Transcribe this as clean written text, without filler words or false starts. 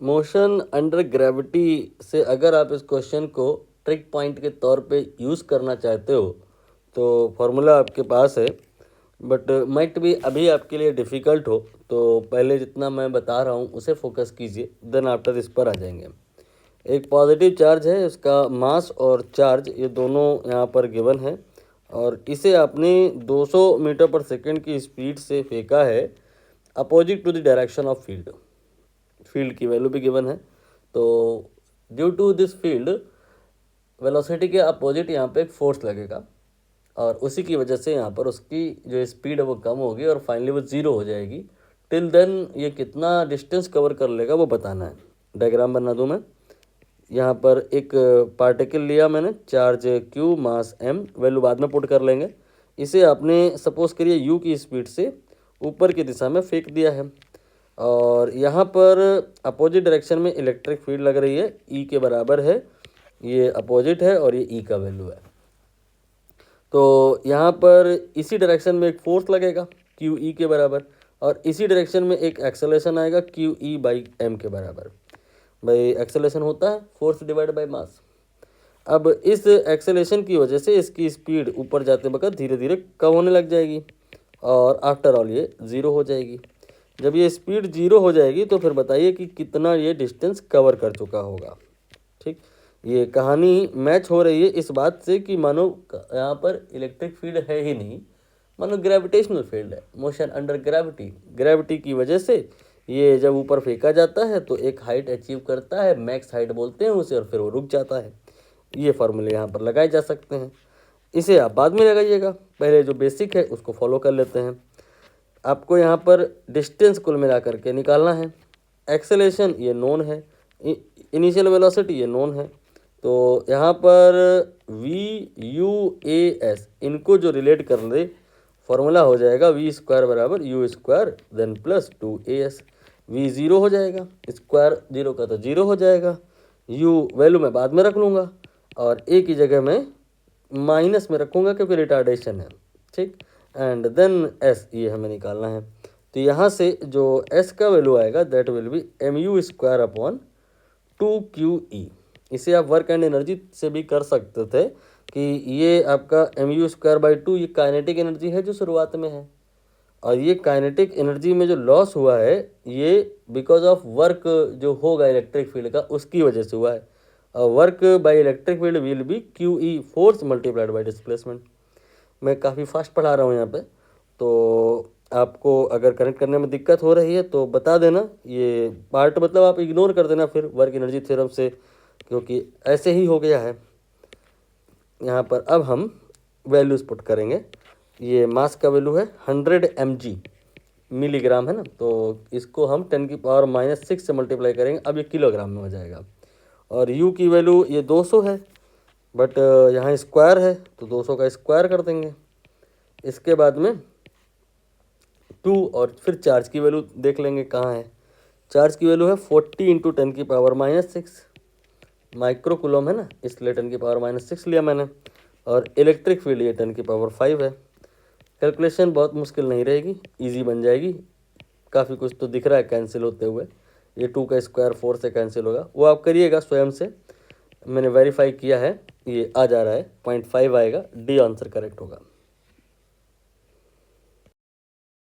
Motion under gravity से अगर आप इस क्वेश्चन को ट्रिक पॉइंट के तौर पे यूज़ करना चाहते हो तो फॉर्मूला आपके पास है, बट माइट भी अभी आपके लिए डिफ़िकल्ट हो, तो पहले जितना मैं बता रहा हूँ उसे फोकस कीजिए, देन आफ्टर इस पर आ जाएंगे। एक पॉजिटिव चार्ज है, उसका मास और चार्ज ये दोनों यहाँ पर गिवन है, और इसे आपने 200 मीटर पर सेकेंड की स्पीड से फेंका है opposite to the direction of field. Field की वैल्यू भी गिवन है, तो due to this field velocity के अपोजिट यहाँ पे एक फोर्स लगेगा, और उसी की वजह से यहाँ पर उसकी जो स्पीड है वो कम होगी और फाइनली वो ज़ीरो हो जाएगी। टिल देन ये कितना डिस्टेंस कवर कर लेगा वो बताना है। डायग्राम बना दूँ मैं। यहाँ पर एक पार्टिकल लिया मैंने, चार्ज क्यू मास एम, वैल्यू बाद में पुट कर लेंगे। इसे आपने सपोज करिए यू की स्पीड से ऊपर की दिशा में फेंक दिया है, और यहाँ पर अपोजिट डायरेक्शन में इलेक्ट्रिक फील्ड लग रही है, ई के बराबर है, ये अपोजिट है और ये ई का वैल्यू है। तो यहाँ पर इसी डायरेक्शन में एक फोर्स लगेगा क्यू ई के बराबर, और इसी डायरेक्शन में एक एक्सेलरेशन आएगा क्यू ई बाई एम के बराबर। भाई एक्सेलरेशन होता है फोर्स डिवाइड बाय मास। अब इस एक्सेलरेशन की वजह से इसकी स्पीड ऊपर जाते वक्त धीरे धीरे कम होने लग जाएगी, और आफ्टर ऑल ये ज़ीरो हो जाएगी। जब ये स्पीड ज़ीरो हो जाएगी तो फिर बताइए कि कितना ये डिस्टेंस कवर कर चुका होगा। ठीक, ये कहानी मैच हो रही है इस बात से कि मानो यहाँ पर इलेक्ट्रिक फील्ड है ही नहीं, मानो ग्रेविटेशनल फील्ड है, मोशन अंडर ग्रेविटी। ग्रेविटी की वजह से ये जब ऊपर फेंका जाता है तो एक हाइट अचीव करता है, मैक्स हाइट बोलते हैं उसे, और फिर वो रुक जाता है। ये फार्मूले यहाँ पर लगाए जा सकते हैं, इसे आप बाद में लगाइएगा, पहले जो बेसिक है उसको फॉलो कर लेते हैं। आपको यहाँ पर डिस्टेंस कुल मिला करके निकालना है। एक्सेलरेशन ये नोन है, इनिशियल वेलोसिटी ये नोन है, तो यहाँ पर वी यू ए एस इनको जो रिलेट कर ले, फॉर्मूला हो जाएगा वी स्क्वायर बराबर u square then plus 2as। V zero हो जाएगा, स्क्वायर जीरो का तो जीरो हो जाएगा, यू वैल्यू मैं बाद में रख लूँगा, और ए की जगह मैं माइनस में रखूँगा क्योंकि रिटार्डेशन है। ठीक, एंड देन एस ये हमें निकालना है। तो यहाँ से जो एस का वैल्यू आएगा that will be m u square upon 2QE। इसे आप वर्क एंड एनर्जी से भी कर सकते थे कि ये आपका एम यू स्क्वायर बाई 2 ये काइनेटिक एनर्जी है जो शुरुआत में है, और ये काइनेटिक एनर्जी में जो लॉस हुआ है ये बिकॉज ऑफ वर्क जो होगा इलेक्ट्रिक फील्ड का उसकी वजह से हुआ है। Work by electric field will be QE force multiplied by displacement. मैं काफ़ी फास्ट पढ़ा रहा हूँ यहाँ पे, तो आपको अगर कनेक्ट करने में दिक्कत हो रही है तो बता देना, ये पार्ट मतलब आप इग्नोर कर देना फिर वर्क एनर्जी थ्योरम से, क्योंकि ऐसे ही हो गया है। यहाँ पर अब हम वैल्यूज़ पुट करेंगे। ये मास का वैल्यू है 100 mg, मिलीग्राम है ना, तो इसको हम 10⁻⁻6 से मल्टीप्लाई करेंगे, अब ये किलोग्राम में हो जाएगा। और u की वैल्यू ये 200 है, बट यहाँ स्क्वायर है तो 200 का स्क्वायर कर देंगे। इसके बाद में 2, और फिर चार्ज की वैल्यू देख लेंगे कहाँ है। चार्ज की वैल्यू है 40 × 10⁻⁻6 माइक्रो कूलम है ना, इसलिए 10⁻⁻6 लिया मैंने, और इलेक्ट्रिक फील्ड ये 10⁻5 है। कैलकुलेशन बहुत मुश्किल नहीं रहेगी, इजी बन जाएगी। काफ़ी कुछ तो दिख रहा है कैंसिल होते हुए, ये 2 का स्क्वायर 4 से कैंसिल होगा, वो आप करिएगा स्वयं से। मैंने वेरीफाई किया है, ये आ जा रहा है 0.5 आएगा, डी आंसर करेक्ट होगा।